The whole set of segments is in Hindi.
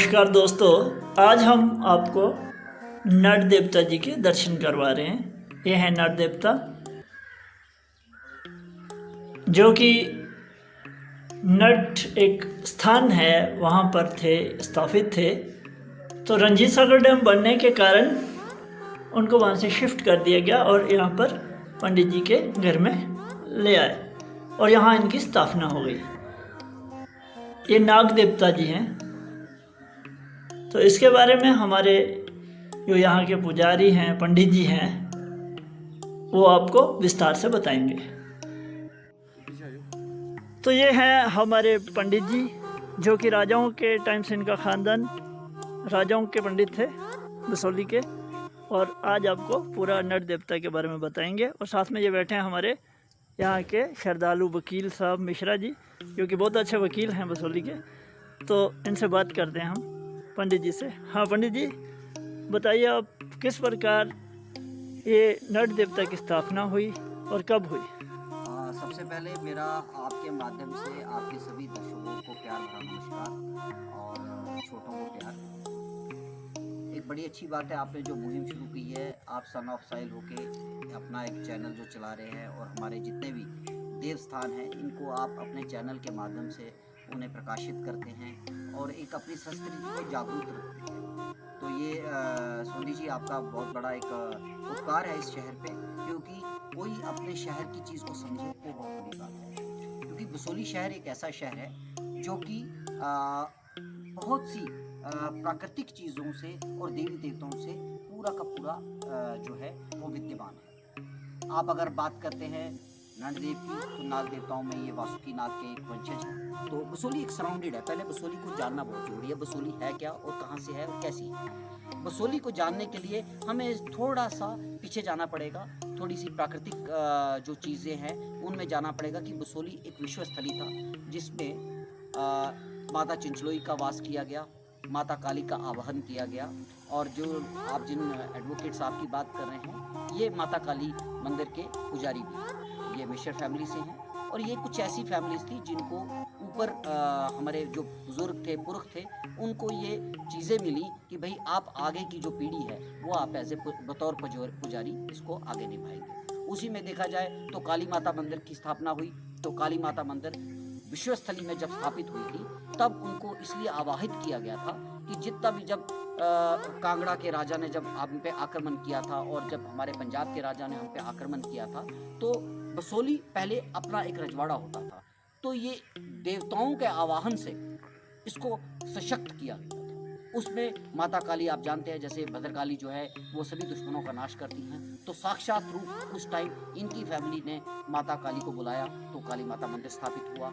नमस्कार दोस्तों, आज हम आपको नट देवता जी के दर्शन करवा रहे हैं। ये है नट देवता जो कि नट एक स्थान है, वहाँ पर थे, स्थापित थे। तो रंजीत सागर डैम बनने के कारण उनको वहाँ से शिफ्ट कर दिया गया और यहाँ पर पंडित जी के घर में ले आए और यहाँ इनकी स्थापना हो गई। ये नाग देवता जी हैं। तो इसके बारे में हमारे जो यहाँ के पुजारी हैं, पंडित जी हैं, वो आपको विस्तार से बताएंगे। तो ये हैं हमारे पंडित जी, जो कि राजाओं के टाइम से इनका ख़ानदान राजाओं के पंडित थे बसोली के, और आज आपको पूरा नट देवता के बारे में बताएंगे। और साथ में ये बैठे हैं हमारे यहाँ के श्रद्धालु वकील साहब मिश्रा जी, जो कि बहुत अच्छे वकील हैं बसोली के। तो इनसे बात करते हैं हम पंडित जी से। हाँ पंडित जी, बताइए आप किस प्रकार ये नट देवता की स्थापना हुई और कब हुई? सबसे पहले मेरा आपके माध्यम से आपके सभी दर्शकों को प्यार भरा नमस्कार और छोटों को प्यार। एक बड़ी अच्छी बात है आपने जो मुहिम शुरू की है, आप सन ऑफ साहिल होके अपना एक चैनल जो चला रहे हैं और हमारे जितने भी देव स्थान हैं इनको आप अपने चैनल के माध्यम से उन्हें प्रकाशित करते हैं और एक अपनी संस्कृति को जागरूक रखते हैं। तो ये सोनी जी आपका बहुत बड़ा एक उपकार है इस शहर पे, क्योंकि कोई अपने शहर की चीज़ को समझे वो बहुत बड़ी बात है। क्योंकि बसोली शहर एक ऐसा शहर है जो कि बहुत सी प्राकृतिक चीज़ों से और देवी देवताओं से पूरा का पूरा जो है वो विद्यमान है। आप अगर बात करते हैं नट देव की, तो नाग देवताओं में ये वासुकी नाग के एक वंशज हैं। तो बसोली एक सराउंडेड है। पहले बसोली को जानना बहुत जरूरी है, बसोली है क्या और कहाँ से है और कैसी है। बसोली को जानने के लिए हमें थोड़ा सा पीछे जाना पड़ेगा, थोड़ी सी प्राकृतिक जो चीज़ें हैं उनमें जाना पड़ेगा कि बसोली एक विश्वस्थली था जिसमें माता चिंचलोई का वास किया गया, माता काली का आवाहन किया गया। और जो आप जिन एडवोकेट साहब की बात कर रहे हैं, ये माता काली मंदिर के पुजारी भी, ये मिश्र फैमिली से हैं। और ये कुछ ऐसी फैमिलीज थी जिनको ऊपर हमारे जो बुजुर्ग थे, पुरख थे, उनको ये चीज़ें मिली कि भाई आप आगे की जो पीढ़ी है वो आप ऐसे बतौर पुजारी इसको आगे निभाएंगे। उसी में देखा जाए तो काली माता मंदिर की स्थापना हुई। तो काली माता मंदिर विश्वस्थली में जब स्थापित हुई थी तब उनको इसलिए आवाहित किया गया था कि जितना भी जब कांगड़ा के राजा ने जब हम पे आक्रमण किया था और जब हमारे पंजाब के राजा ने हम पे आक्रमण किया था, तो बसोली पहले अपना एक रजवाड़ा होता था। तो ये देवताओं के आवाहन से इसको सशक्त किया गया था। उसमें माता काली आप जानते हैं, जैसे भद्रकाली जो है वो सभी दुश्मनों का नाश करती हैं। तो साक्षात रूप उस टाइम इनकी फैमिली ने माता काली को बुलाया, तो काली माता मंदिर स्थापित हुआ।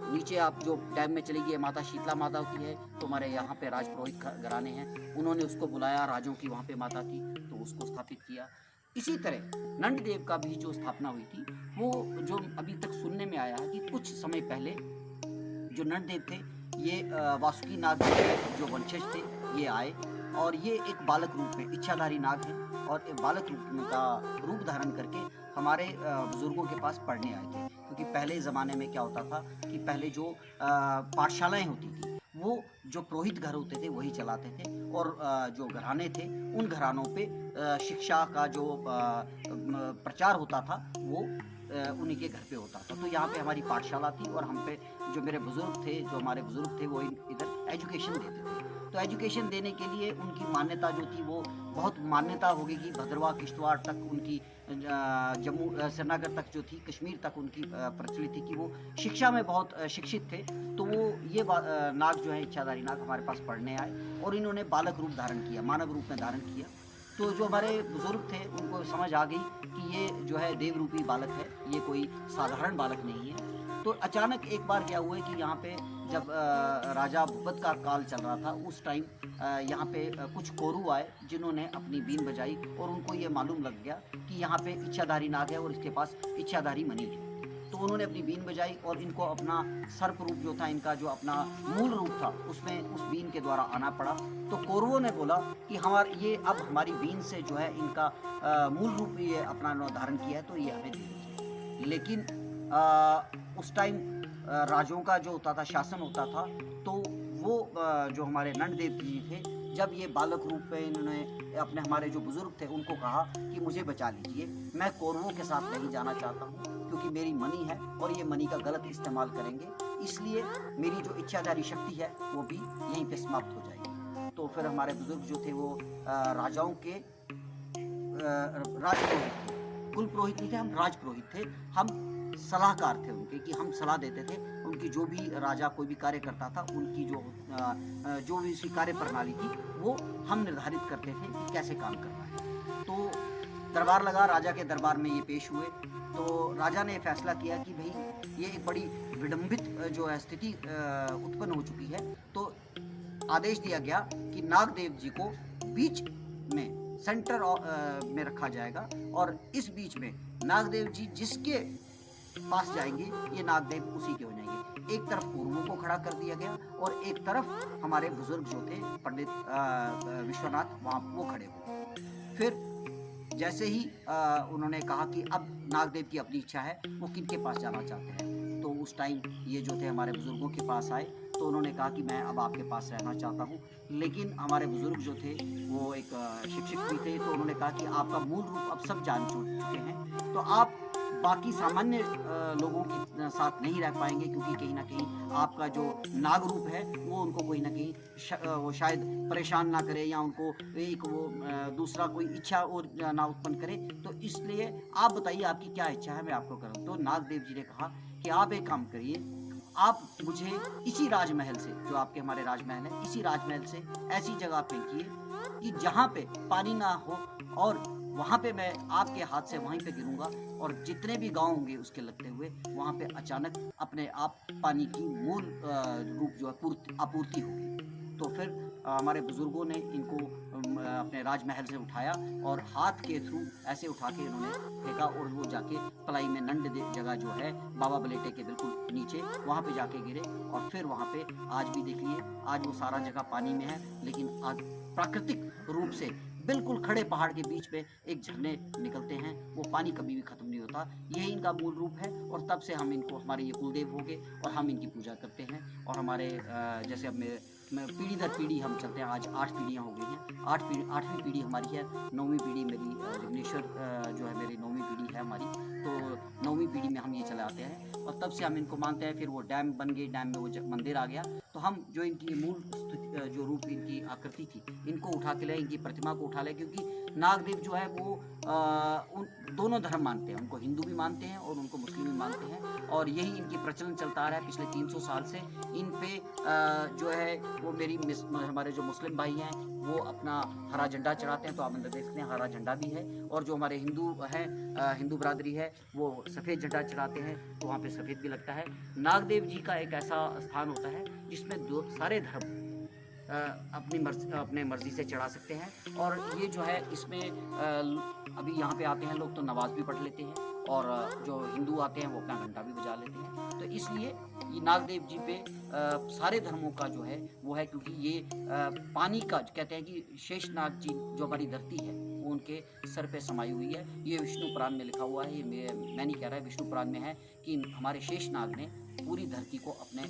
नीचे आप जो डैम में चली गई माता शीतला माता होती है, तो हमारे यहाँ पे राजपुरोहित घराने हैं, उन्होंने उसको बुलाया, राजों की वहाँ पे माता थी तो उसको स्थापित किया। इसी तरह नंद देव का भी जो स्थापना हुई थी, वो जो अभी तक सुनने में आया है कि कुछ समय पहले जो नंद देव थे, ये वासुकी नाग जो वंशज थे ये आए और ये एक बालक रूप में इच्छाधारी नाग है और एक बालक रूप का रूप धारण करके हमारे बुजुर्गों के पास पढ़ने आए थे। क्योंकि पहले ज़माने में क्या होता था कि पहले जो पाठशालाएँ होती थी वो जो पुरोहित घर होते थे वही चलाते थे, और जो घराने थे उन घरानों पे शिक्षा का जो प्रचार होता था वो उन्हीं के घर पे होता था। तो यहाँ पे हमारी पाठशाला थी और हम पे जो मेरे बुजुर्ग थे, जो हमारे बुजुर्ग थे, वो इधर एजुकेशन देते थे। तो एजुकेशन देने के लिए उनकी मान्यता जो थी वो बहुत मान्यता हो गई कि भद्रवाह किश्तवाड़ तक उनकी, जम्मू श्रीनगर तक जो थी, कश्मीर तक उनकी प्रचलित थी कि वो शिक्षा में बहुत शिक्षित थे। तो वो ये नाग जो है इच्छाधारी नाग हमारे पास पढ़ने आए और इन्होंने बालक रूप धारण किया, मानव रूप में धारण किया। तो जो हमारे बुजुर्ग थे उनको समझ आ गई कि ये जो है देव रूपी बालक है, ये कोई साधारण बालक नहीं है। तो अचानक एक बार क्या हुआ कि यहाँ पे जब राजा भूपत का काल चल रहा था, उस टाइम यहाँ पे कुछ कोरू आए जिन्होंने अपनी बीन बजाई और उनको ये मालूम लग गया कि यहाँ पे इच्छाधारी नाग है और इसके पास इच्छाधारी मणि है। तो उन्होंने अपनी बीन बजाई और इनको अपना सर्प रूप जो था, इनका जो अपना मूल रूप था, उसमें उस बीन के द्वारा आना पड़ा। तो कौरवों ने बोला कि ये अब हमारी बीन से जो है इनका मूल रूप ये अपना धारण किया है, तो ये हमें दे दीजिए। लेकिन उस टाइम राजों का जो होता था, शासन होता था, तो वो जो हमारे नंददेव जी थे, जब ये बालक रूप में इन्होंने अपने हमारे जो बुजुर्ग थे उनको कहा कि मुझे बचा लीजिए, मैं कौरवों के साथ नहीं जाना चाहता हूँ क्योंकि मेरी मणि है और ये मणि का गलत इस्तेमाल करेंगे, इसलिए मेरी जो इच्छाधारी शक्ति है वो भी यहीं पे समाप्त हो जाएगी। तो फिर हमारे बुजुर्ग जो थे वो राजाओं के राजपुरोहित थे, कुल पुरोहित नहीं थे, हम राजपुरोहित थे, हम सलाहकार थे उनके, कि हम सलाह देते थे उनकी, जो भी राजा कोई भी कार्य करता था उनकी जो भी उसकी कार्य प्रणाली थी वो हम निर्धारित करते थे कि कैसे काम करना है। तो दरबार लगा, राजा के दरबार में ये पेश हुए, तो राजा ने फैसला किया कि भाई ये एक बड़ी विडंबित जो है स्थिति उत्पन्न हो चुकी है, तो आदेश दिया गया कि नागदेव जी को बीच में सेंटर में रखा जाएगा और इस बीच में नागदेव जी जिसके पास जाएंगे ये नागदेव उसी के हो जाएंगे। एक तरफ कौरवों को खड़ा कर दिया गया और एक तरफ हमारे बुजुर्ग जो थे पंडित विश्वनाथ वहाँ वो खड़े हुए। फिर जैसे ही उन्होंने कहा कि अब नागदेव की अपनी इच्छा है, वो किनके पास जाना चाहते हैं, तो उस टाइम ये जो थे हमारे बुजुर्गों के पास आए, तो उन्होंने कहा कि मैं अब आपके पास रहना चाहता हूँ। लेकिन हमारे बुजुर्ग जो थे वो एक शिक्षक भी थे, तो उन्होंने कहा कि आपका मूल रूप अब सब जान चुके हैं, तो आप बाकी सामान्य लोगों के साथ नहीं रह पाएंगे, क्योंकि कहीं ना कहीं आपका जो नाग रूप है वो उनको कोई ना कहीं वो शायद परेशान ना करे या उनको एक वो दूसरा कोई इच्छा और ना उत्पन्न करे, तो इसलिए आप बताइए आपकी क्या इच्छा है, मैं आपको करूँ। तो नागदेव जी ने कहा कि आप एक काम करिए, आप मुझे इसी राजमहल से, जो आपके हमारे राजमहल है, इसी राजमहल से ऐसी जगह फेंकिए कि जहाँ पे पानी ना हो और वहाँ पे मैं आपके हाथ से वहीं पे गिरूंगा और जितने भी गांव होंगे उसके लगते हुए वहाँ पे अचानक अपने आप पानी की मूल रूप जो है आपूर्ति होगी। तो फिर हमारे बुजुर्गों ने इनको अपने राजमहल से उठाया और हाथ के थ्रू ऐसे उठा के इन्होंने फेंका और वो जाके पलाई में नंद जगह जो है बाबा बलेटे के बिल्कुल नीचे वहाँ पे जाके गिरे। और फिर वहाँ पे आज भी देख लिए, आज वो सारा जगह पानी में है, लेकिन आज प्राकृतिक रूप से बिल्कुल खड़े पहाड़ के बीच में एक झरने निकलते हैं, वो पानी कभी भी खत्म नहीं होता। यही इनका मूल रूप है और तब से हम इनको, हमारे ये कुलदेव हो गए और हम इनकी पूजा करते हैं। और हमारे जैसे अब पीढ़ी दर पीढ़ी हम चलते हैं, आज 8 पीढ़ियाँ हो गई हैं, 8वीं पीढ़ी हमारी है, 9वीं पीढ़ी मेरी जिग्नेश्वर जो है मेरी 9वीं पीढ़ी है हमारी, तो 9वीं पीढ़ी में हम ये चले आते हैं और तब से हम इनको मानते हैं। फिर वो डैम बन गए, डैम में वो मंदिर आ गया, तो हम जो इनकी मूल जो रूप इनकी आकृति थी इनको उठा के ले, इनकी प्रतिमा को उठा ले, क्योंकि नागदेव जो है वो उन दोनों धर्म मानते हैं, उनको हिंदू भी मानते हैं और उनको मुस्लिम भी मानते हैं, और यही इनकी प्रचलन चलता आ रहा है पिछले 300 साल से। इन पे जो है वो हमारे जो मुस्लिम भाई हैं वो अपना हरा झंडा चढ़ाते हैं, तो आप अंदर देख सकते हैं हरा झंडा भी है, और जो हमारे हिंदू हैं हिंदू बरादरी है वो सफ़ेद झंडा चढ़ाते हैं, तो वहाँ पे सफ़ेद भी लगता है। नागदेव जी का एक ऐसा स्थान होता है जिसमें सारे धर्म अपने मर्जी से चढ़ा सकते हैं, और ये जो है इसमें अभी यहाँ पे आते हैं लोग तो नमाज भी पढ़ लेते हैं, और जो हिंदू आते हैं वो अपना घंटा भी बजा लेते हैं। तो इसलिए ये नागदेव जी पे सारे धर्मों का जो है वो है, क्योंकि ये पानी का कहते हैं कि शेषनाग जी जो हमारी धरती है वो उनके सर पे समाई हुई है। ये विष्णु पुराण में लिखा हुआ है, ये मैं नहीं कह रहा है, विष्णु पुराण में है कि हमारे शेषनाग ने पूरी धरती को अपने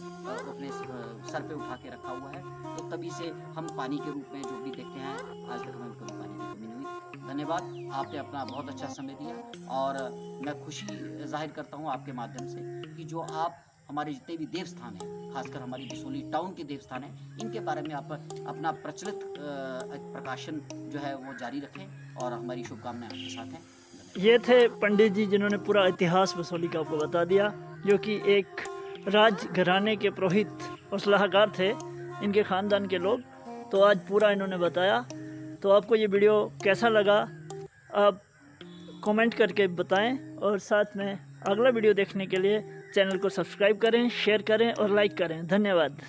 सर पे उठा के रखा हुआ है, तो तभी से हम पानी के रूप में जो भी देखते हैं, आज तक हमें कभी पानी की कमी नहीं हुई। धन्यवाद, आपने अपना बहुत अच्छा समय दिया, और मैं खुशी जाहिर करता हूँ आपके माध्यम से कि जो आप हमारे जितने भी देवस्थान हैं, खासकर हमारी बिसोली टाउन के देवस्थान हैं, इनके बारे में आप अपना प्रचलित प्रकाशन जो है वो जारी रखें, और हमारी शुभकामनाएं आपके साथ हैं। ये थे पंडित जी जिन्होंने पूरा इतिहास बिसोली का आपको बता दिया, जो कि एक राजघराने के पुरोहित और सलाहकार थे, इनके ख़ानदान के लोग। तो आज पूरा इन्होंने बताया। तो आपको ये वीडियो कैसा लगा आप कमेंट करके बताएं, और साथ में अगला वीडियो देखने के लिए चैनल को सब्सक्राइब करें, शेयर करें और लाइक करें। धन्यवाद।